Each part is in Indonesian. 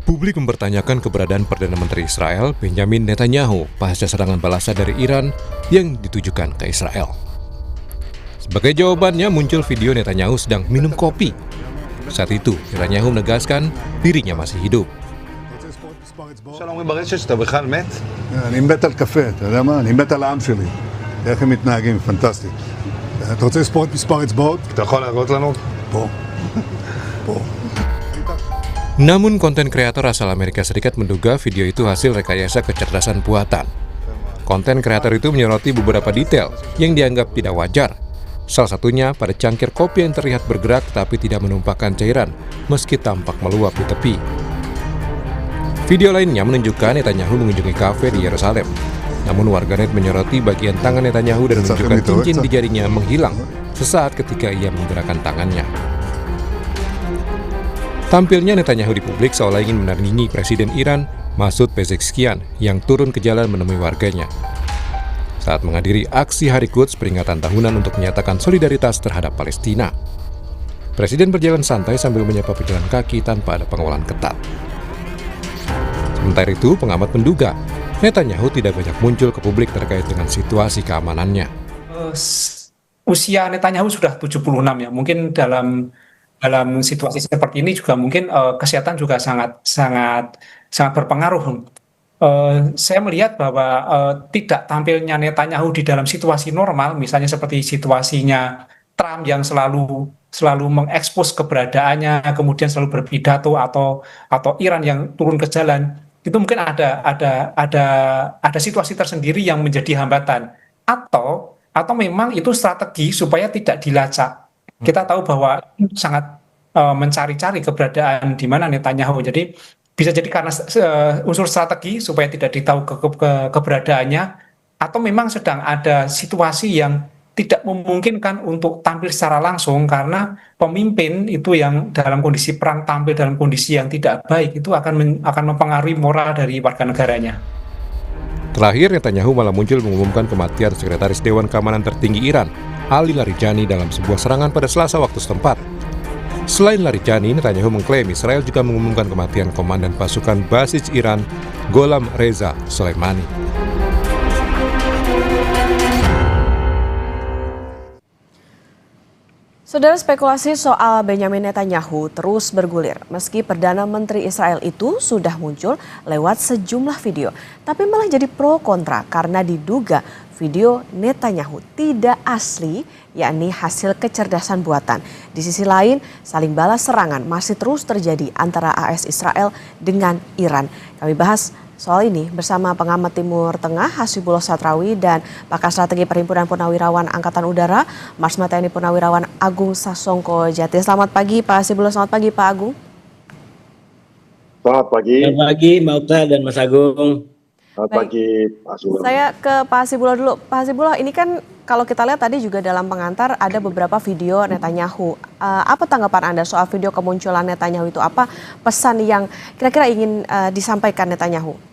Publik mempertanyakan keberadaan Perdana Menteri Israel, Benjamin Netanyahu, pasca serangan balasan dari Iran yang ditujukan ke Israel. Sebagai jawabannya muncul video Netanyahu sedang minum kopi. Saat itu, Netanyahu menegaskan dirinya masih hidup. שלום ברשת שאתה בכלל מת? אני מת על קפה, אתה יודע מה? אני מת על העם שלי. איך הם מתנהגים, פנטסטי. אתה רוצה לספור את מספר אצבעות? אתה יכול להראות לנו? פה. פה. Namun konten kreator asal Amerika Serikat menduga video itu hasil rekayasa kecerdasan buatan. Konten kreator itu menyoroti beberapa detail yang dianggap tidak wajar. Salah satunya pada cangkir kopi yang terlihat bergerak tapi tidak menumpahkan cairan meski tampak meluap di tepi. Video lainnya menunjukkan Netanyahu mengunjungi kafe di Yerusalem. Namun warganet menyoroti bagian tangan Netanyahu dan menunjukkan cincin di jarinya menghilang sesaat ketika ia menggerakkan tangannya. Tampilnya Netanyahu di publik seolah ingin menandingi Presiden Iran, Masoud Pezeshkian, yang turun ke jalan menemui warganya. Saat menghadiri aksi Hari Quds peringatan tahunan untuk menyatakan solidaritas terhadap Palestina. Presiden berjalan santai sambil menyapa pejalan kaki tanpa ada pengawalan ketat. Sementara itu, pengamat menduga Netanyahu tidak banyak muncul ke publik terkait dengan situasi keamanannya. Usia Netanyahu sudah 76 ya, mungkin dalam situasi seperti ini juga mungkin kesehatan juga sangat berpengaruh. Saya melihat bahwa tidak tampilnya Netanyahu di dalam situasi normal, misalnya seperti situasinya Trump yang selalu mengekspos keberadaannya, kemudian selalu berpidato atau Iran yang turun ke jalan, itu mungkin ada situasi tersendiri yang menjadi hambatan, atau memang itu strategi supaya tidak dilacak. Kita tahu bahwa sangat mencari-cari keberadaan di mana Netanyahu. Jadi bisa jadi karena unsur strategi supaya tidak ditahu keberadaannya, atau memang sedang ada situasi yang tidak memungkinkan untuk tampil secara langsung karena pemimpin itu yang dalam kondisi perang tampil dalam kondisi yang tidak baik itu akan mempengaruhi moral dari warga negaranya. Terakhir, Netanyahu malah muncul mengumumkan kematian Sekretaris Dewan Keamanan Tertinggi Iran, Ali Larijani, dalam sebuah serangan pada Selasa waktu setempat. Selain Larijani, Netanyahu mengklaim Israel juga mengumumkan kematian Komandan Pasukan Basis Iran, Gholam Reza Soleimani. Saudara, spekulasi soal Benjamin Netanyahu terus bergulir meski Perdana Menteri Israel itu sudah muncul lewat sejumlah video, tapi malah jadi pro kontra karena diduga video Netanyahu tidak asli, yakni hasil kecerdasan buatan. Di sisi lain, saling balas serangan masih terus terjadi antara AS Israel dengan Iran. Kami bahas soal ini bersama pengamat Timur Tengah Hasibullah Satrawi dan pakar strategi Perhimpunan Purnawirawan Angkatan Udara, Marsma TNI Purnawirawan Agung Sasongko Jati. Selamat pagi Pak Hasibullah, selamat pagi Pak Agung. Selamat pagi. Selamat pagi Mbak Okta dan Mas Agung. Selamat pagi Pak Hasibullah. Saya ke Pak Hasibullah dulu. Pak Hasibullah, ini kan kalau kita lihat tadi juga dalam pengantar ada beberapa video Netanyahu. Apa tanggapan Anda soal video kemunculan Netanyahu itu? Apa pesan yang kira-kira ingin disampaikan Netanyahu?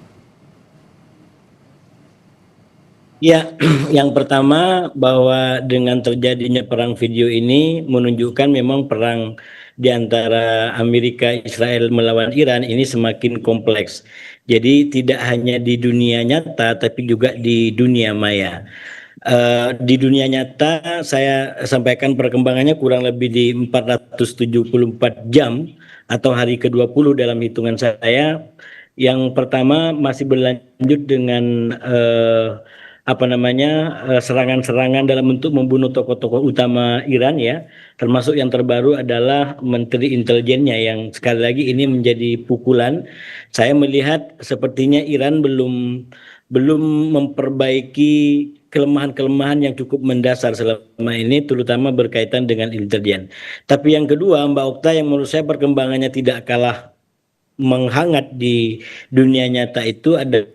Ya, yang pertama bahwa dengan terjadinya perang video ini menunjukkan memang perang di antara Amerika, Israel melawan Iran ini semakin kompleks. Jadi tidak hanya di dunia nyata tapi juga di dunia maya. Di dunia nyata saya sampaikan perkembangannya kurang lebih di 474 jam atau hari ke-20 dalam hitungan saya. Yang pertama masih berlanjut dengan serangan-serangan dalam bentuk membunuh tokoh-tokoh utama Iran ya, termasuk yang terbaru adalah Menteri Intelijennya yang sekali lagi ini menjadi pukulan. Saya melihat sepertinya Iran belum memperbaiki kelemahan-kelemahan yang cukup mendasar selama ini, terutama berkaitan dengan intelijen. Tapi yang kedua, Mbak Okta, yang menurut saya perkembangannya tidak kalah menghangat di dunia nyata itu adalah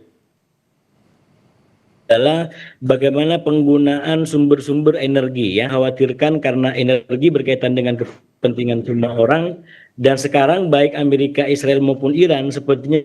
bagaimana penggunaan sumber-sumber energi ya, khawatirkan karena energi berkaitan dengan kepentingan semua orang, dan sekarang baik Amerika, Israel maupun Iran sepertinya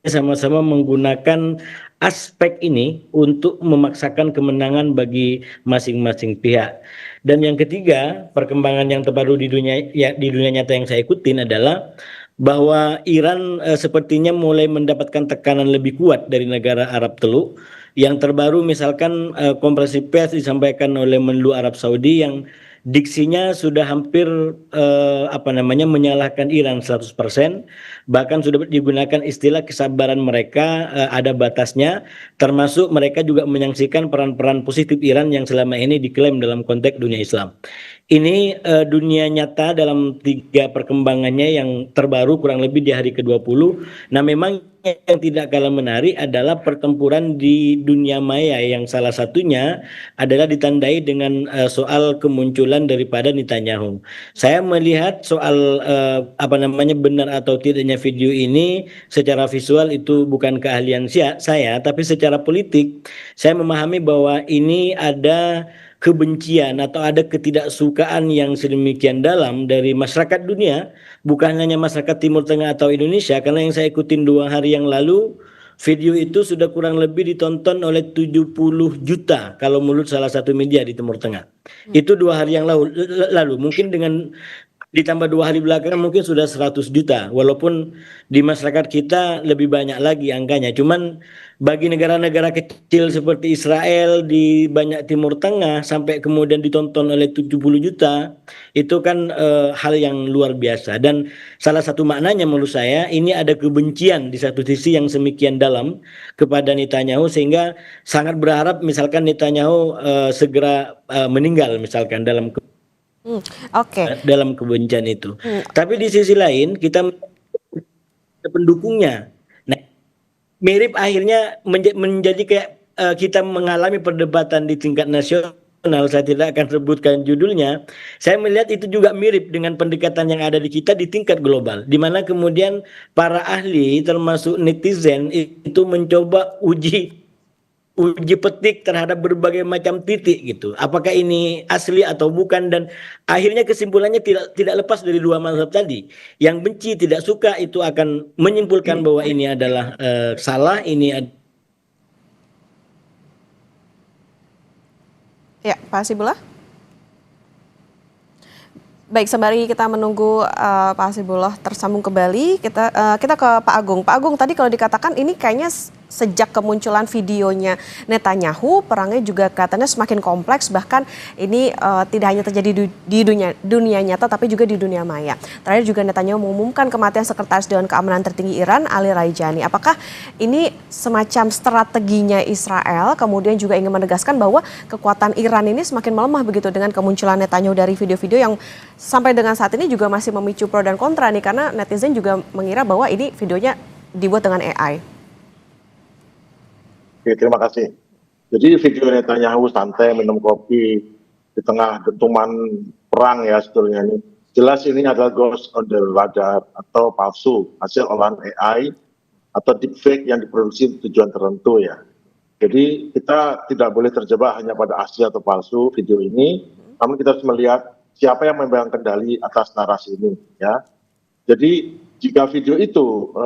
sama-sama menggunakan aspek ini untuk memaksakan kemenangan bagi masing-masing pihak. Dan yang ketiga, perkembangan yang terbaru di dunia nyata yang saya ikutin adalah bahwa Iran sepertinya mulai mendapatkan tekanan lebih kuat dari negara Arab Teluk. Yang terbaru misalkan konferensi pers disampaikan oleh Menlu Arab Saudi yang diksinya sudah hampir menyalahkan Iran 100%, bahkan sudah digunakan istilah kesabaran mereka ada batasnya, termasuk mereka juga menyaksikan peran-peran positif Iran yang selama ini diklaim dalam konteks dunia Islam. Ini dunia nyata dalam 3 perkembangannya yang terbaru kurang lebih di hari ke-20. Nah, memang yang tidak kalah menarik adalah pertempuran di dunia maya yang salah satunya adalah ditandai dengan soal kemunculan daripada Netanyahu. Saya melihat soal benar atau tidaknya video ini secara visual itu bukan keahlian saya, tapi secara politik saya memahami bahwa ini ada kebencian atau ada ketidaksukaan yang sedemikian dalam dari masyarakat dunia, bukan hanya masyarakat Timur Tengah atau Indonesia, karena yang saya ikutin 2 hari yang lalu, video itu sudah kurang lebih ditonton oleh 70 juta kalau menurut salah satu media di Timur Tengah. Itu 2 hari yang lalu. Mungkin dengan ditambah 2 hari belakangan mungkin sudah 100 juta, walaupun di masyarakat kita lebih banyak lagi angkanya. Cuman bagi negara-negara kecil seperti Israel di banyak Timur Tengah sampai kemudian ditonton oleh 70 juta, itu kan hal yang luar biasa. Dan salah satu maknanya menurut saya ini ada kebencian di satu sisi yang semikian dalam kepada Netanyahu, sehingga sangat berharap misalkan Netanyahu segera meninggal misalkan Oke. dalam kebencian itu. Tapi di sisi lain kita pendukungnya. Nah, mirip akhirnya menjadi kayak kita mengalami perdebatan di tingkat nasional. Saya tidak akan sebutkan judulnya. Saya melihat itu juga mirip dengan pendekatan yang ada di kita di tingkat global, di mana kemudian para ahli termasuk netizen itu mencoba uji petik terhadap berbagai macam titik gitu. Apakah ini asli atau bukan, dan akhirnya kesimpulannya tidak lepas dari 2 mazhab tadi. Yang benci tidak suka itu akan menyimpulkan bahwa ini adalah salah, Ya, Pak Hasibullah. Baik, sembari kita menunggu Pak Hasibullah tersambung kembali, kita ke Pak Agung. Pak Agung, tadi kalau dikatakan ini kayaknya sejak kemunculan videonya Netanyahu, perangnya juga kelihatannya semakin kompleks, bahkan ini tidak hanya terjadi di dunia nyata, tapi juga di dunia maya. Terakhir juga Netanyahu mengumumkan kematian Sekretaris Dewan Keamanan Tertinggi Iran, Ali Raijani. Apakah ini semacam strateginya Israel, kemudian juga ingin menegaskan bahwa kekuatan Iran ini semakin melemah begitu dengan kemunculan Netanyahu dari video-video yang sampai dengan saat ini juga masih memicu pro dan kontra nih, karena netizen juga mengira bahwa ini videonya dibuat dengan AI. Oke, terima kasih. Jadi video Netanyahu santai minum kopi di tengah dentuman perang ya sebetulnya ini. Jelas ini adalah ghost on the radar atau palsu, hasil olahan AI atau deepfake yang diproduksi untuk tujuan tertentu ya. Jadi kita tidak boleh terjebak hanya pada asli atau palsu video ini, namun kita harus melihat siapa yang memegang kendali atas narasi ini ya. Jadi jika video itu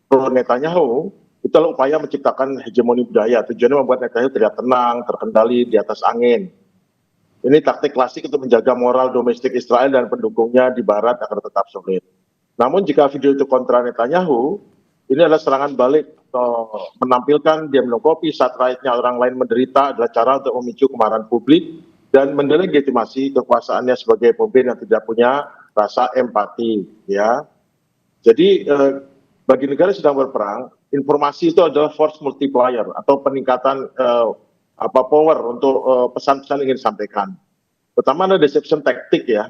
pro Netanyahu, itu adalah upaya menciptakan hegemoni budaya. Tujuannya membuat Netanyahu terlihat tenang, terkendali di atas angin. Ini taktik klasik untuk menjaga moral domestik Israel dan pendukungnya di Barat agar tetap solid. Namun jika video itu kontra Netanyahu, ini adalah serangan balik atau menampilkan dia minum kopi saat rakyatnya orang lain menderita adalah cara untuk memicu kemarahan publik dan mendelegitimasi kekuasaannya sebagai pemimpin yang tidak punya rasa empati. Ya, jadi bagi negara yang sedang berperang, informasi itu adalah force multiplier atau peningkatan power untuk pesan-pesan yang ingin disampaikan. Pertama ada deception tactic ya.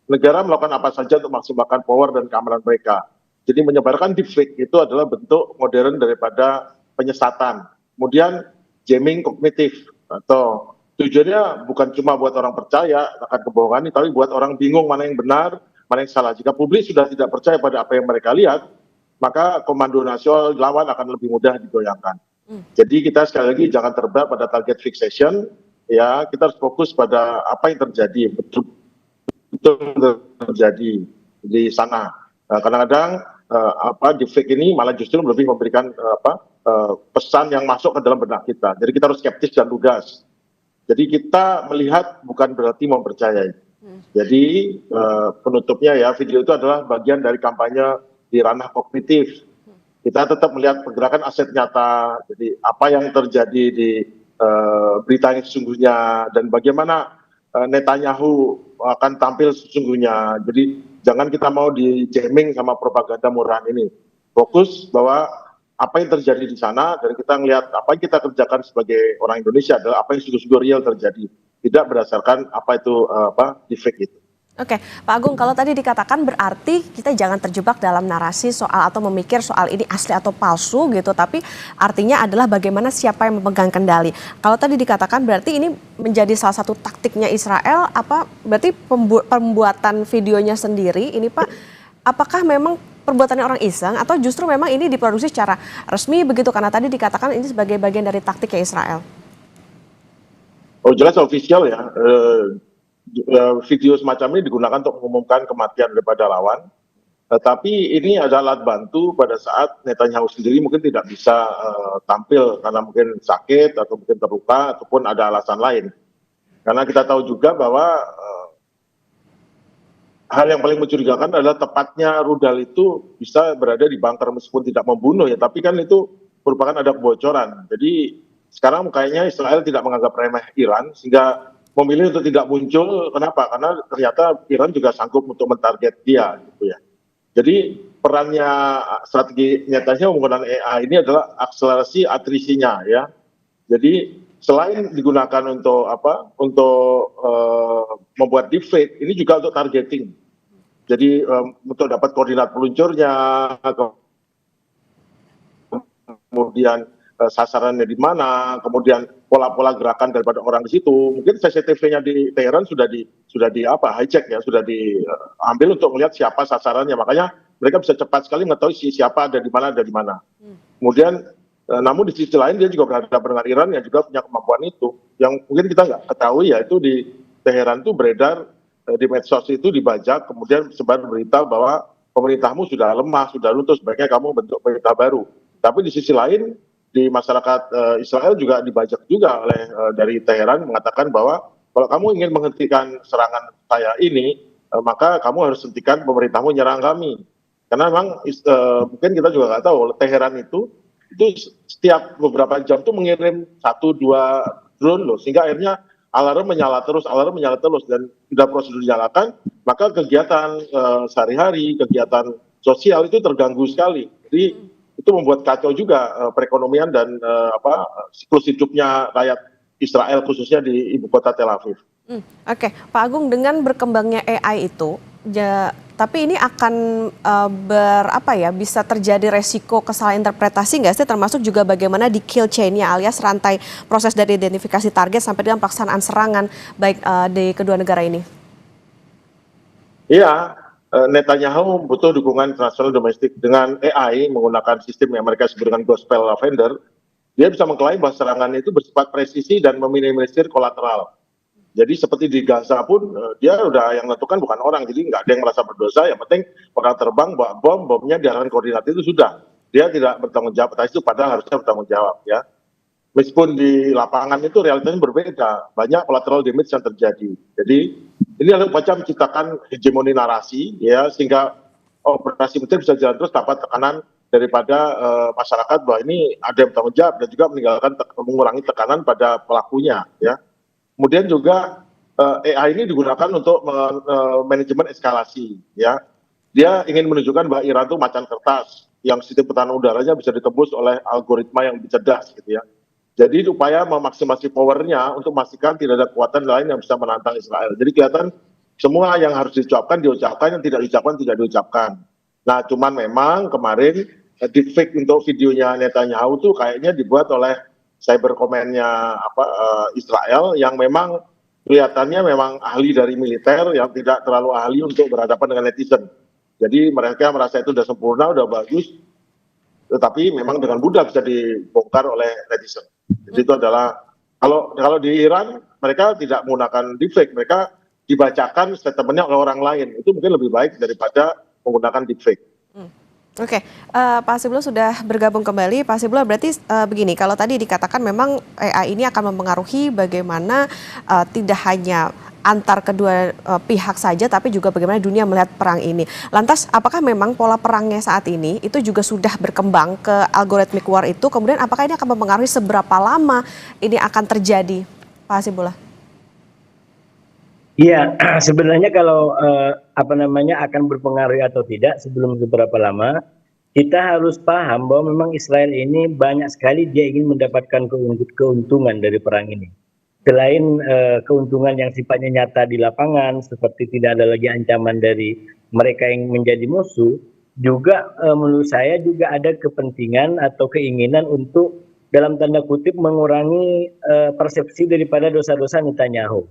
Negara melakukan apa saja untuk maksimalkan power dan keamanan mereka. Jadi menyebarkan deepfake itu adalah bentuk modern daripada penyesatan. Kemudian jamming kognitif atau tujuannya bukan cuma buat orang percaya akan kebohongan ini, tapi buat orang bingung mana yang benar, mana yang salah. Jika publik sudah tidak percaya pada apa yang mereka lihat, maka komando nasional lawan akan lebih mudah digoyangkan. Jadi kita sekali lagi jangan terbawa pada target fixation, ya kita harus fokus pada apa yang terjadi, betul terjadi di sana. Nah, kadang-kadang deepfake ini malah justru lebih memberikan pesan yang masuk ke dalam benak kita. Jadi kita harus skeptis dan lugas. Jadi kita melihat bukan berarti mempercayai. Jadi penutupnya ya, video itu adalah bagian dari kampanye di ranah kognitif. Kita tetap melihat pergerakan aset nyata, jadi apa yang terjadi di berita yang sesungguhnya dan bagaimana Netanyahu akan tampil sesungguhnya. Jadi jangan kita mau di-jamming sama propaganda murahan ini. Fokus bahwa apa yang terjadi di sana dan kita melihat apa yang kita kerjakan sebagai orang Indonesia adalah apa yang sungguh-sungguh real terjadi, tidak berdasarkan apa itu deepfake itu. Oke, Pak Agung, kalau tadi dikatakan berarti kita jangan terjebak dalam narasi soal atau memikir soal ini asli atau palsu gitu, tapi artinya adalah bagaimana siapa yang memegang kendali. Kalau tadi dikatakan berarti ini menjadi salah satu taktiknya Israel, apa berarti pembuatan videonya sendiri ini Pak, apakah memang perbuatannya orang iseng atau justru memang ini diproduksi secara resmi begitu, karena tadi dikatakan ini sebagai bagian dari taktiknya Israel? Oh jelas official ya. Video semacam ini digunakan untuk mengumumkan kematian daripada lawan. Tapi ini adalah alat bantu pada saat Netanyahu sendiri mungkin tidak bisa tampil karena mungkin sakit atau mungkin terluka ataupun ada alasan lain. Karena kita tahu juga bahwa hal yang paling mencurigakan adalah tepatnya rudal itu bisa berada di bunker meskipun tidak membunuh ya, tapi kan itu merupakan ada kebocoran. Jadi sekarang kayaknya Israel tidak menganggap remeh Iran sehingga memilih untuk tidak muncul. Kenapa? Karena ternyata Iran juga sanggup untuk mentarget dia gitu ya. Jadi perannya strategi Netanyahu menggunakan AI ini adalah akselerasi atrisinya ya. Jadi selain digunakan untuk membuat deepfake, ini juga untuk targeting. Jadi untuk dapat koordinat peluncurnya, kemudian sasarannya di mana, kemudian pola-pola gerakan daripada orang di situ. Mungkin CCTV-nya di Teheran sudah hijack ya, sudah diambil untuk melihat siapa sasarannya. Makanya mereka bisa cepat sekali mengetahui siapa ada di mana. Kemudian namun di sisi lain dia juga berhadapan dengan Iran yang juga punya kemampuan itu. Yang mungkin kita nggak ketahui ya, itu di Teheran itu beredar di medsos itu dibajak, kemudian sebar berita bahwa pemerintahmu sudah lemah, sudah runtuh, sebaiknya kamu bentuk pemerintah baru. Tapi di sisi lain di masyarakat Israel juga dibajak juga oleh dari Teheran mengatakan bahwa kalau kamu ingin menghentikan serangan saya ini, maka kamu harus hentikan pemerintahmu nyerang kami. Karena memang mungkin kita juga nggak tahu, Teheran itu setiap beberapa jam tuh mengirim 1-2 drone loh, sehingga akhirnya alarm menyala terus dan sudah prosedur dinyalakan, maka kegiatan sehari-hari, kegiatan sosial itu terganggu sekali. Jadi itu membuat kacau juga perekonomian dan siklus hidupnya rakyat Israel khususnya di ibu kota Tel Aviv. Oke, Pak Agung, dengan berkembangnya AI itu, tapi ini akan bisa terjadi resiko kesalahan interpretasi nggak sih, termasuk juga bagaimana di kill chain-nya alias rantai proses dari identifikasi target sampai dengan pelaksanaan serangan baik di kedua negara ini? Iya. Netanyahu butuh dukungan internasional domestik. Dengan AI menggunakan sistem yang mereka sebut dengan Gospel Lavender, dia bisa mengklaim bahwa serangan itu bersifat presisi dan meminimalisir kolateral. Jadi seperti di Gaza pun dia udah yang menentukan bukan orang, jadi nggak ada yang merasa berdosa. Yang penting orang terbang bawa bomnya diarahkan koordinat itu sudah, dia tidak bertanggung jawab atas itu, padahal harusnya bertanggung jawab ya. Meskipun di lapangan itu realitanya berbeda, banyak collateral damage yang terjadi. Jadi ini adalah macam menciptakan hegemoni narasi ya, sehingga operasi militer bisa jalan terus tanpa tekanan daripada masyarakat bahwa ini ada yang bertanggung jawab, dan juga mengurangi tekanan pada pelakunya ya. Kemudian juga AI ini digunakan untuk manajemen eskalasi ya. Dia ingin menunjukkan bahwa Iran itu macan kertas yang sistem pertahanan udaranya bisa ditembus oleh algoritma yang lebih cerdas gitu ya. Jadi upaya memaksimasi powernya untuk memastikan tidak ada kekuatan lain yang bisa menantang Israel. Jadi kelihatan semua yang harus diucapkan, yang tidak diucapkan, tidak diucapkan. Nah cuman memang kemarin deepfake untuk videonya Netanyahu tuh kayaknya dibuat oleh cyber command-nya Israel yang memang kelihatannya memang ahli dari militer yang tidak terlalu ahli untuk berhadapan dengan netizen. Jadi mereka merasa itu sudah sempurna, sudah bagus, tetapi memang dengan mudah bisa dibongkar oleh netizen. Jadi itu adalah kalau di Iran mereka tidak menggunakan deepfake, mereka dibacakan statementnya oleh orang lain. Itu mungkin lebih baik daripada menggunakan deepfake. Oke, Pak Hasibullah sudah bergabung kembali. Pak Hasibullah, berarti begini, kalau tadi dikatakan memang AI ini akan mempengaruhi bagaimana tidak hanya antar kedua pihak saja, tapi juga bagaimana dunia melihat perang ini. Lantas, apakah memang pola perangnya saat ini itu juga sudah berkembang ke algorithmic war itu? Kemudian apakah ini akan mempengaruhi seberapa lama ini akan terjadi, Pak Hasibullah? Iya, sebenarnya kalau akan berpengaruh atau tidak sebelum seberapa lama, kita harus paham bahwa memang Israel ini banyak sekali dia ingin mendapatkan keuntungan dari perang ini. Selain keuntungan yang sifatnya nyata di lapangan, seperti tidak ada lagi ancaman dari mereka yang menjadi musuh, juga menurut saya juga ada kepentingan atau keinginan untuk dalam tanda kutip mengurangi persepsi daripada dosa-dosa Netanyahu.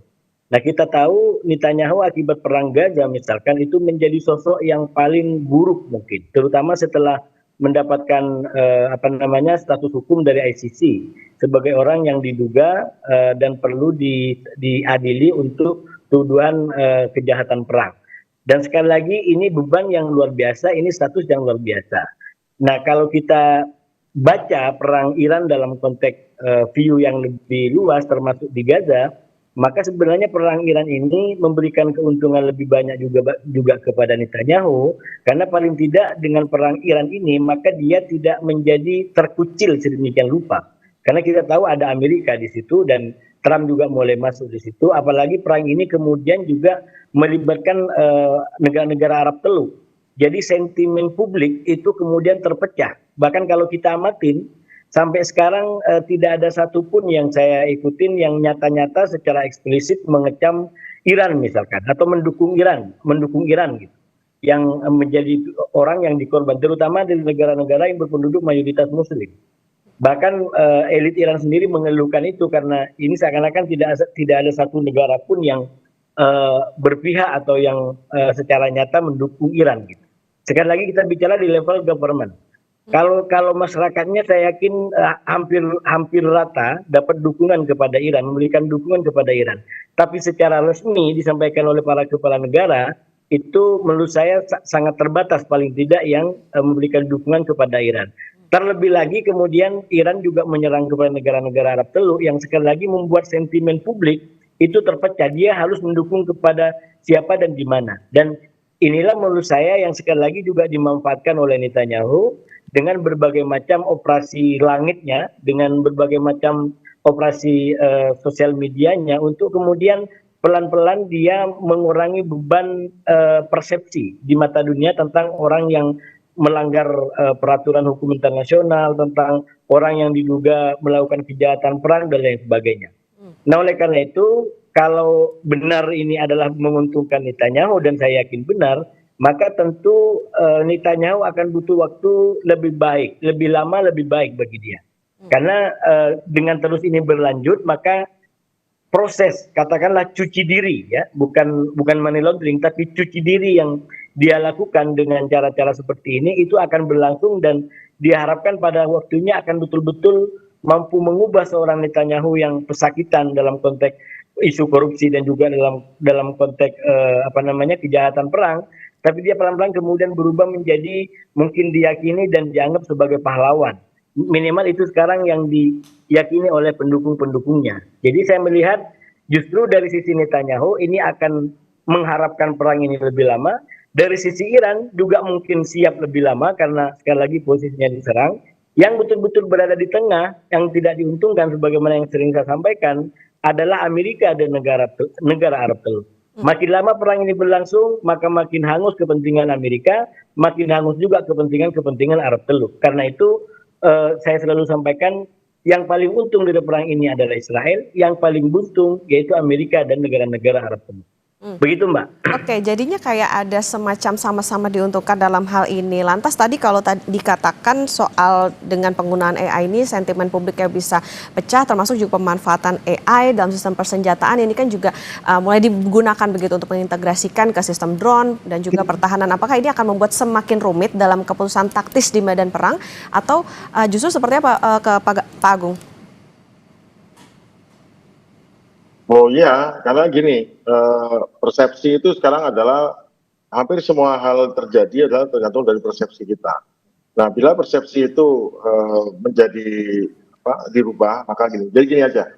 Nah, kita tahu Netanyahu akibat perang Gaza misalkan itu menjadi sosok yang paling buruk mungkin, terutama setelah mendapatkan status hukum dari ICC sebagai orang yang diduga dan perlu diadili untuk tuduhan kejahatan perang. Dan sekali lagi ini beban yang luar biasa, ini status yang luar biasa. Nah, kalau kita baca perang Iran dalam konteks view yang lebih luas termasuk di Gaza, maka sebenarnya perang Iran ini memberikan keuntungan lebih banyak juga kepada Netanyahu, karena paling tidak dengan perang Iran ini maka dia tidak menjadi terkucil sedemikian rupa. Karena kita tahu ada Amerika di situ dan Trump juga mulai masuk di situ, apalagi perang ini kemudian juga melibatkan negara-negara Arab Teluk. Jadi sentimen publik itu kemudian terpecah. Bahkan kalau kita amatin, sampai sekarang tidak ada satupun yang saya ikutin yang nyata-nyata secara eksplisit mengecam Iran misalkan atau mendukung Iran gitu. Yang menjadi orang yang dikorban, terutama dari negara-negara yang berpenduduk mayoritas Muslim. Bahkan elit Iran sendiri mengeluhkan itu karena ini seakan-akan tidak ada satu negara pun yang berpihak atau yang secara nyata mendukung Iran gitu. Sekali lagi kita bicara di level government. Kalau masyarakatnya saya yakin hampir rata dapat dukungan kepada Iran, memberikan dukungan kepada Iran. Tapi secara resmi disampaikan oleh para kepala negara itu menurut saya sangat terbatas paling tidak yang memberikan dukungan kepada Iran. Terlebih lagi kemudian Iran juga menyerang kepada negara-negara Arab Teluk yang sekali lagi membuat sentimen publik itu terpecah. Dia harus mendukung kepada siapa dan di mana. Dan inilah menurut saya yang sekali lagi juga dimanfaatkan oleh Netanyahu dengan berbagai macam operasi langitnya, dengan berbagai macam operasi sosial medianya untuk kemudian pelan-pelan dia mengurangi beban persepsi di mata dunia tentang orang yang melanggar peraturan hukum internasional, tentang orang yang diduga melakukan kejahatan perang dan lain sebagainya. Nah, oleh karena itu kalau benar ini adalah menguntungkan Netanyahu dan saya yakin benar, maka tentu Netanyahu akan butuh waktu lebih baik, lebih lama lebih baik bagi dia. Karena dengan terus ini berlanjut, maka proses katakanlah cuci diri ya, bukan money laundering tapi cuci diri yang dia lakukan dengan cara-cara seperti ini itu akan berlangsung dan diharapkan pada waktunya akan betul-betul mampu mengubah seorang Netanyahu yang pesakitan dalam konteks isu korupsi dan juga dalam konteks kejahatan perang. Tapi dia pelan-pelan kemudian berubah menjadi mungkin diyakini dan dianggap sebagai pahlawan. Minimal itu sekarang yang diyakini oleh pendukung-pendukungnya. Jadi saya melihat justru dari sisi Netanyahu ini akan mengharapkan perang ini lebih lama. Dari sisi Iran juga mungkin siap lebih lama karena sekali lagi posisinya diserang. Yang betul-betul berada di tengah yang tidak diuntungkan sebagaimana yang sering saya sampaikan adalah Amerika dan negara Arab Teluk. Makin lama perang ini berlangsung, maka makin hangus kepentingan Amerika, makin hangus juga kepentingan Arab Teluk. Karena itu saya selalu sampaikan yang paling untung dari perang ini adalah Israel, yang paling buntung yaitu Amerika dan negara-negara Arab Teluk. Begitu Mbak. Oke, jadinya kayak ada semacam sama-sama diuntungkan dalam hal ini. Lantas tadi kalau dikatakan soal dengan penggunaan AI ini sentimen publiknya bisa pecah, termasuk juga pemanfaatan AI dalam sistem persenjataan ini kan juga mulai digunakan begitu untuk mengintegrasikan ke sistem drone dan juga pertahanan. Apakah ini akan membuat semakin rumit dalam keputusan taktis di medan perang atau justru seperti apa ke Pak Agung? Oh iya, karena gini, persepsi itu sekarang adalah hampir semua hal terjadi adalah tergantung dari persepsi kita. Nah, bila persepsi itu menjadi dirubah, maka gini. Jadi gini aja,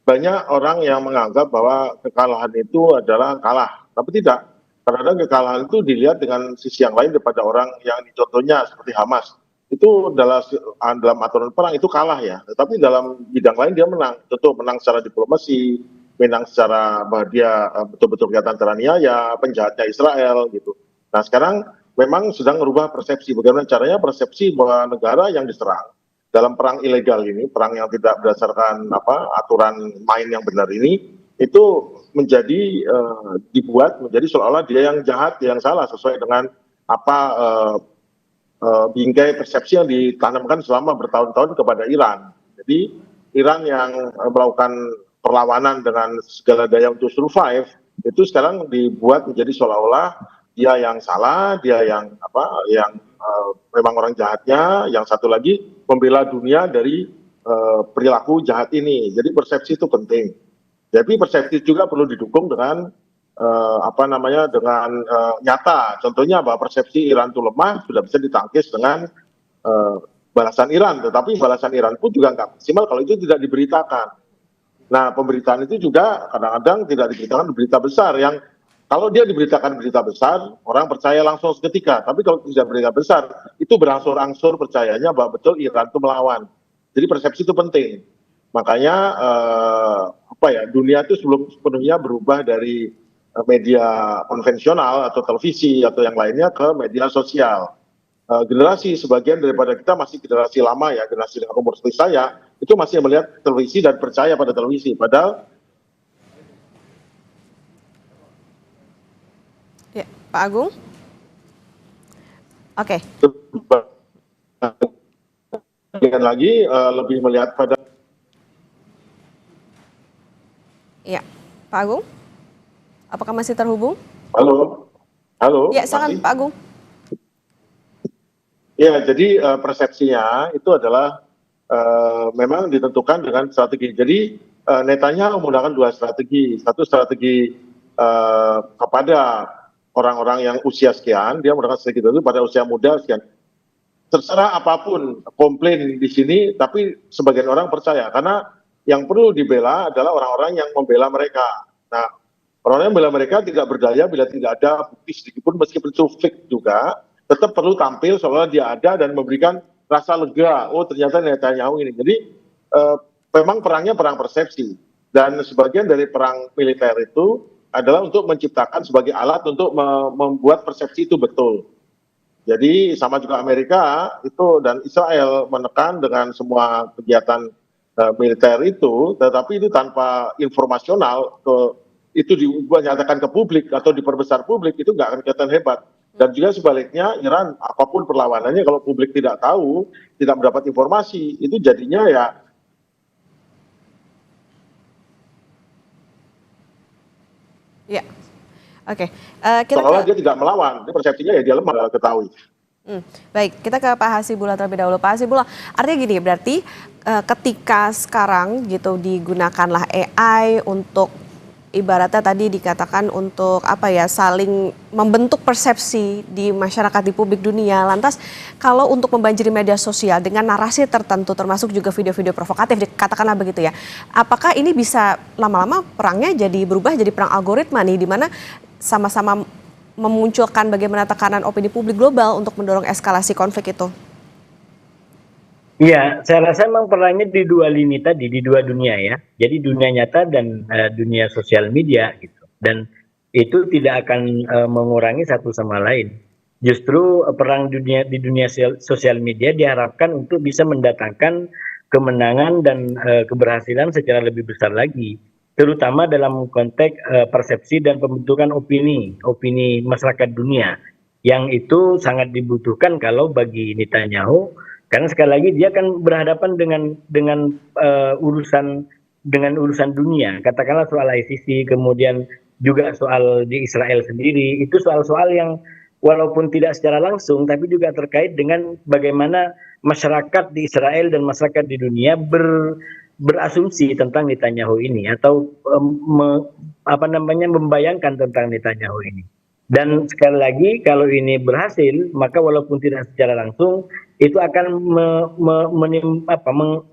banyak orang yang menganggap bahwa kekalahan itu adalah kalah, tapi tidak. Kadang-kadang kekalahan itu dilihat dengan sisi yang lain daripada orang yang contohnya seperti Hamas. Itu dalam aturan perang itu kalah ya, tetapi dalam bidang lain dia menang. Tentu menang secara diplomasi, menang secara bahwa dia betul-betul kelihatan teraniaya, penjahatnya Israel gitu. Nah sekarang memang sedang merubah persepsi. Bagaimana caranya persepsi bahwa negara yang diserang dalam perang ilegal ini, perang yang tidak berdasarkan aturan main yang benar ini, itu menjadi dibuat menjadi seolah-olah dia yang jahat, dia yang salah sesuai dengan apa bingkai persepsi yang ditanamkan selama bertahun-tahun kepada Iran. Jadi Iran yang melakukan perlawanan dengan segala daya untuk survive itu sekarang dibuat menjadi seolah-olah dia yang salah, dia yang memang orang jahatnya, yang satu lagi membela dunia dari perilaku jahat ini. Jadi persepsi itu penting. Jadi persepsi juga perlu didukung dengan dengan nyata. Contohnya bahwa persepsi Iran itu lemah sudah bisa ditangkis dengan balasan Iran. Tetapi balasan Iran pun juga nggak maksimal kalau itu tidak diberitakan. Nah pemberitaan itu juga kadang-kadang tidak diberitakan berita besar yang kalau dia diberitakan berita besar, orang percaya langsung seketika. Tapi kalau tidak berita besar, itu berangsur-angsur percayanya bahwa betul Iran itu melawan. Jadi persepsi itu penting. Makanya dunia itu sebelum sepenuhnya berubah dari media konvensional atau televisi atau yang lainnya ke media sosial. Generasi sebagian daripada kita masih generasi lama ya, generasi dengan umur seperti saya, itu masih melihat televisi dan percaya pada televisi. Padahal Ya, Pak Agung. Oke. Lagi lebih melihat pada. Ya, Pak Agung. Apakah masih terhubung? Halo. Ya, silakan Pak Agung. Ya, jadi persepsinya itu adalah memang ditentukan dengan strategi. Jadi Netanyahu menggunakan dua strategi. Satu strategi kepada orang-orang yang usia sekian, dia menggunakan strategi itu pada usia muda sekian. Terserah apapun komplain di sini, tapi sebagian orang percaya karena yang perlu dibela adalah orang-orang yang membela mereka. Nah, orang-orang yang membela mereka tidak berdaya bila tidak ada bukti sedikitpun meskipun itu fake juga, tetap perlu tampil seolah dia ada dan memberikan rasa lega. Oh, ternyata Netanyahu ini. Jadi memang perangnya perang persepsi dan sebagian dari perang militer itu adalah untuk menciptakan sebagai alat untuk membuat persepsi itu betul. Jadi sama juga Amerika itu dan Israel menekan dengan semua kegiatan militer itu, tetapi itu tanpa informasional itu dinyatakan ke publik atau diperbesar publik itu nggak akan kelihatan hebat. Dan juga sebaliknya Iran apapun perlawanannya kalau publik tidak tahu, tidak mendapat informasi, itu jadinya ya Ya, oke. seolah dia tidak melawan, persepsinya ya dia lemah, ketahui. Baik, kita ke Pak Hasibullah terlebih dahulu. Pak Hasibullah, artinya gini, berarti ketika sekarang gitu digunakanlah AI untuk ibaratnya tadi dikatakan untuk saling membentuk persepsi di masyarakat di publik dunia. Lantas kalau untuk membanjiri media sosial dengan narasi tertentu termasuk juga video-video provokatif katakanlah begitu ya. Apakah ini bisa lama-lama perangnya jadi berubah jadi perang algoritma nih di mana sama-sama memunculkan bagaimana tekanan opini publik global untuk mendorong eskalasi konflik itu? Ya, saya rasa memang perangnya di dua lini tadi, di dua dunia ya. Jadi dunia nyata dan dunia sosial media gitu. Dan itu tidak akan mengurangi satu sama lain. Justru perang di dunia sosial media diharapkan untuk bisa mendatangkan kemenangan dan keberhasilan secara lebih besar lagi. Terutama dalam konteks persepsi dan pembentukan opini masyarakat dunia. Yang itu sangat dibutuhkan kalau bagi Netanyahu. Karena sekali lagi dia akan berhadapan dengan urusan dunia, katakanlah soal ICC, kemudian juga soal di Israel sendiri, itu soal-soal yang walaupun tidak secara langsung, tapi juga terkait dengan bagaimana masyarakat di Israel dan masyarakat di dunia berasumsi tentang Netanyahu ini atau membayangkan tentang Netanyahu ini. Dan sekali lagi kalau ini berhasil, maka walaupun tidak secara langsung itu akan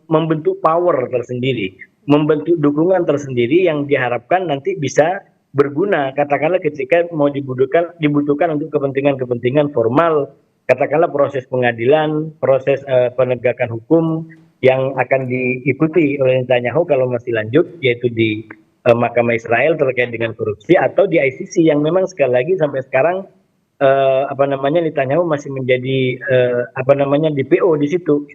membentuk power tersendiri membentuk dukungan tersendiri yang diharapkan nanti bisa berguna, katakanlah ketika mau dibutuhkan untuk kepentingan-kepentingan formal, katakanlah proses pengadilan, proses penegakan hukum yang akan diikuti oleh Netanyahu kalau masih lanjut, yaitu di Mahkamah Israel terkait dengan korupsi, atau di ICC yang memang sekali lagi sampai sekarang Netanyahu masih menjadi DPO di situ.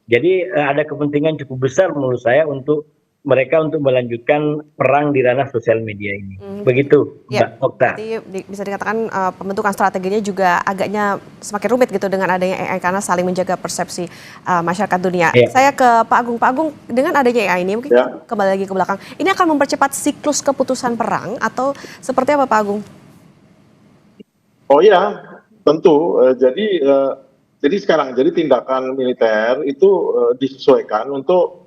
Jadi ada kepentingan cukup besar menurut saya untuk mereka untuk melanjutkan perang di ranah sosial media ini. Begitu, Mbak Okta. Jadi bisa dikatakan pembentukan strateginya juga agaknya semakin rumit gitu dengan adanya AI karena saling menjaga persepsi masyarakat dunia. Saya ke Pak Agung. Pak Agung, dengan adanya AI ini mungkin kembali lagi ke belakang, ini akan mempercepat siklus keputusan perang atau seperti apa Pak Agung? Oh iya, tentu. Jadi sekarang tindakan militer itu disesuaikan untuk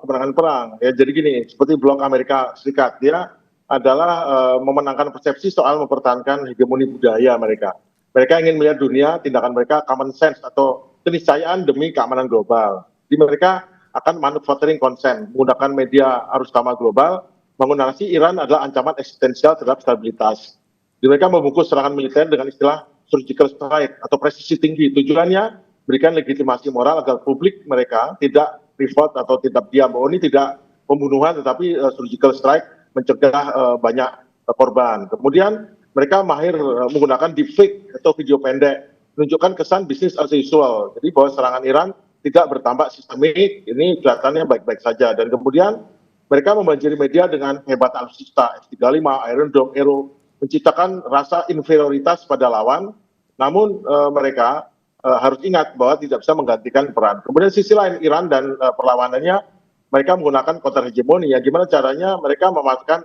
kemenangan perang. Ya, jadi gini, seperti blok Amerika Serikat, dia adalah memenangkan persepsi soal mempertahankan hegemoni budaya mereka. Mereka ingin melihat dunia, tindakan mereka common sense atau keniscayaan demi keamanan global. Jadi mereka akan manufacturing consent, menggunakan media arus utama global, bangun narasi Iran adalah ancaman eksistensial terhadap stabilitas. Jadi mereka membungkus serangan militer dengan istilah surgical strike atau presisi tinggi. Tujuannya berikan legitimasi moral agar publik mereka tidak pivot atau tidak diam bahwa ini tidak pembunuhan tetapi surgical strike mencegah banyak korban. Kemudian mereka mahir menggunakan deepfake atau video pendek, menunjukkan kesan bisnis as usual. Jadi bahwa serangan Iran tidak bertambah sistemik, ini kelihatannya baik-baik saja. Dan kemudian mereka membanjiri media dengan hebat alutsista F-35, Iron Dome, Aero, menciptakan rasa inferioritas pada lawan. Namun mereka harus ingat bahwa tidak bisa menggantikan peran. Kemudian sisi lain Iran dan perlawanannya, mereka menggunakan counter hegemoni. Ya, gimana caranya mereka memanfaatkan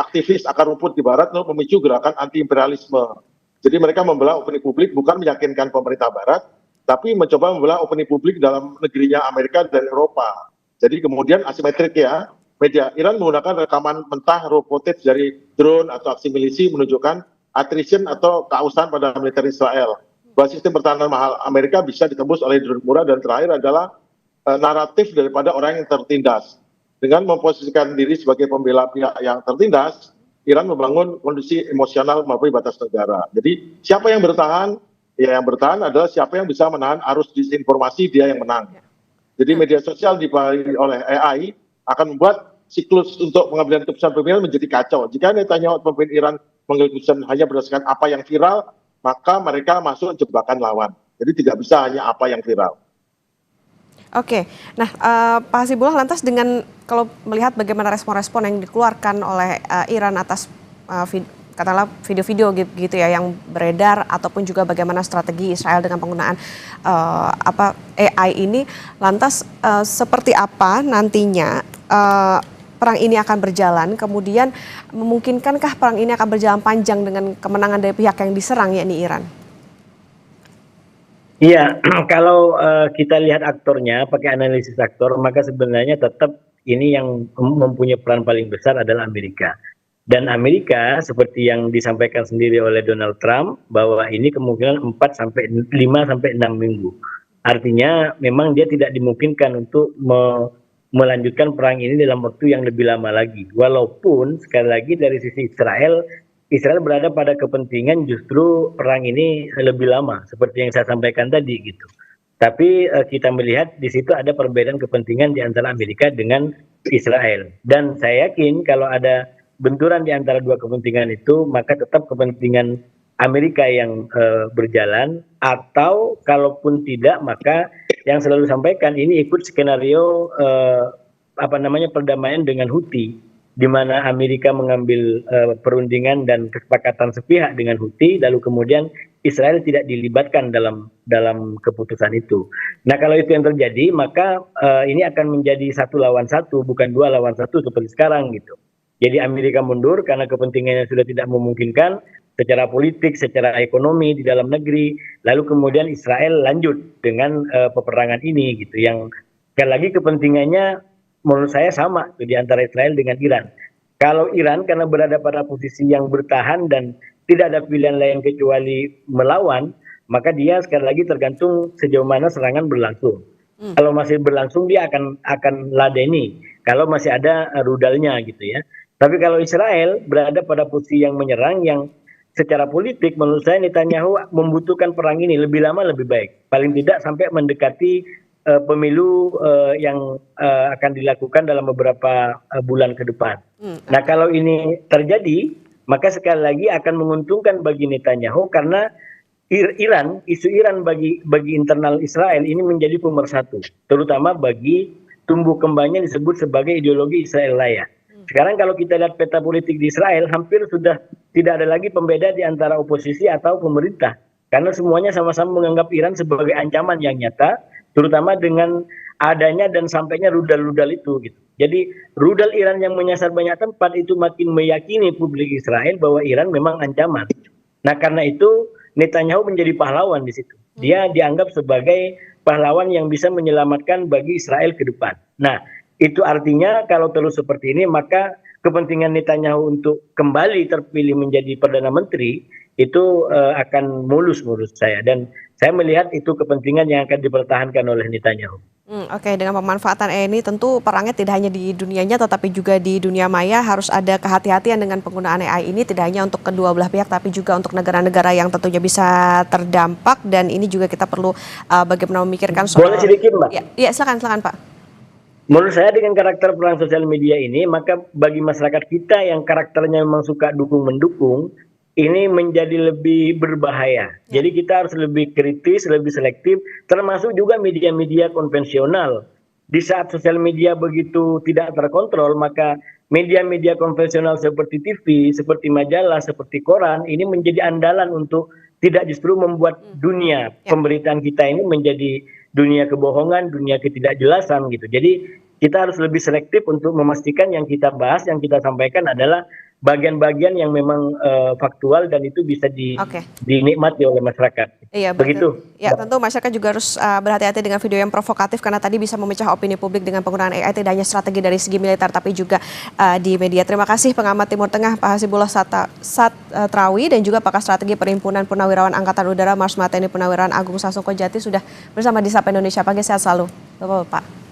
aktivis akar rumput di Barat untuk memicu gerakan anti-imperialisme. Jadi mereka membelah opini publik bukan meyakinkan pemerintah Barat, tapi mencoba membelah opini publik dalam negerinya Amerika dan Eropa. Jadi kemudian asimetrik ya, media Iran menggunakan rekaman mentah raw footage dari drone atau aksi milisi menunjukkan attrition atau keausan pada militer Israel. Bahwa sistem pertahanan mahal Amerika bisa ditembus oleh drone murah, dan terakhir adalah naratif daripada orang yang tertindas. Dengan memposisikan diri sebagai pembela pihak yang tertindas, Iran membangun kondisi emosional melampaui batas negara. Jadi siapa yang bertahan? Ya, yang bertahan adalah siapa yang bisa menahan arus disinformasi, dia yang menang. Jadi media sosial dipengaruhi oleh AI akan membuat siklus untuk pengambilan keputusan pemilihan menjadi kacau. Jika Netanyahu pemimpin Iran mengambil keputusan hanya berdasarkan apa yang viral, maka mereka masuk jebakan lawan. Jadi tidak bisa hanya apa yang viral. Oke, nah Pak Hasibullah, lantas dengan kalau melihat bagaimana respon-respon yang dikeluarkan oleh Iran atas katakanlah video-video gitu ya yang beredar, ataupun juga bagaimana strategi Israel dengan penggunaan AI ini, lantas seperti apa nantinya perang ini akan berjalan, kemudian memungkinkankah perang ini akan berjalan panjang dengan kemenangan dari pihak yang diserang, yakni Iran? Iya, kalau kita lihat aktornya, pakai analisis aktor, maka sebenarnya tetap ini yang mempunyai peran paling besar adalah Amerika. Dan Amerika seperti yang disampaikan sendiri oleh Donald Trump, bahwa ini kemungkinan 5 sampai 6 minggu. Artinya memang dia tidak dimungkinkan untuk melanjutkan perang ini dalam waktu yang lebih lama lagi. Walaupun sekali lagi dari sisi Israel berada pada kepentingan justru perang ini lebih lama, seperti yang saya sampaikan tadi gitu. Tapi kita melihat di situ ada perbedaan kepentingan di antara Amerika dengan Israel. Dan saya yakin kalau ada benturan di antara dua kepentingan itu, maka tetap kepentingan Amerika yang berjalan, atau kalaupun tidak, maka yang selalu sampaikan ini ikut skenario perdamaian dengan Houthi, di mana Amerika mengambil perundingan dan kesepakatan sepihak dengan Houthi, lalu kemudian Israel tidak dilibatkan dalam keputusan itu. Nah, kalau itu yang terjadi, maka ini akan menjadi 1 lawan 1, bukan 2 lawan 1 seperti sekarang gitu. Jadi Amerika mundur karena kepentingannya sudah tidak memungkinkan secara politik, secara ekonomi di dalam negeri. Lalu kemudian Israel lanjut dengan peperangan ini gitu, yang sekali lagi kepentingannya menurut saya sama di antara Israel dengan Iran. Kalau Iran karena berada pada posisi yang bertahan dan tidak ada pilihan lain kecuali melawan, maka dia sekali lagi tergantung sejauh mana serangan berlangsung. Kalau masih berlangsung dia akan ladeni kalau masih ada rudalnya gitu ya. Tapi kalau Israel berada pada posisi yang menyerang, yang secara politik menurut saya Netanyahu membutuhkan perang ini lebih lama lebih baik. Paling tidak sampai mendekati pemilu yang akan dilakukan dalam beberapa bulan ke depan. Nah, kalau ini terjadi, maka sekali lagi akan menguntungkan bagi Netanyahu karena isu Iran bagi internal Israel ini menjadi pemersatu, terutama bagi tumbuh kembangnya disebut sebagai ideologi Israel Raya. Sekarang kalau kita lihat peta politik di Israel, hampir sudah tidak ada lagi pembeda di antara oposisi atau pemerintah, karena semuanya sama-sama menganggap Iran sebagai ancaman yang nyata, terutama dengan adanya dan sampainya rudal-rudal itu gitu. Jadi rudal Iran yang menyasar banyak tempat itu makin meyakini publik Israel bahwa Iran memang ancaman. Nah, karena itu Netanyahu menjadi pahlawan di situ. Dia dianggap sebagai pahlawan yang bisa menyelamatkan bagi Israel ke depan. Nah, itu artinya kalau terus seperti ini, maka kepentingan Netanyahu untuk kembali terpilih menjadi Perdana Menteri itu akan mulus menurut saya. Dan saya melihat itu kepentingan yang akan dipertahankan oleh Netanyahu. Oke, dengan pemanfaatan ini tentu perangnya tidak hanya di dunianya tetapi juga di dunia maya, harus ada kehati-hatian dengan penggunaan AI ini, tidak hanya untuk kedua belah pihak tapi juga untuk negara-negara yang tentunya bisa terdampak, dan ini juga kita perlu bagaimana memikirkan soal... Boleh sedikit, Mbak? Ya, silakan Pak. Menurut saya dengan karakter perang sosial media ini, maka bagi masyarakat kita yang karakternya memang suka dukung-mendukung, ini menjadi lebih berbahaya. Jadi kita harus lebih kritis, lebih selektif, termasuk juga media-media konvensional. Di saat sosial media begitu tidak terkontrol, maka media-media konvensional seperti TV, seperti majalah, seperti koran, ini menjadi andalan untuk tidak justru membuat dunia pemberitaan kita ini menjadi dunia kebohongan, dunia ketidakjelasan gitu. Jadi kita harus lebih selektif untuk memastikan yang kita bahas, yang kita sampaikan adalah bagian-bagian yang memang faktual dan itu bisa dinikmati oleh masyarakat. Iya, begitu. Ya, tentu masyarakat juga harus berhati-hati dengan video yang provokatif karena tadi bisa memecah opini publik dengan penggunaan AI, tidak hanya strategi dari segi militer tapi juga di media. Terima kasih pengamat Timur Tengah Pak Hasibullah Satrawi dan juga pakar strategi Perhimpunan Purnawirawan Angkatan Udara Marsma TNI Purnawirawan Agung Sasongko Jati sudah bersama di Sapa Indonesia Pagi. Sehat selalu, Bapak-bapak.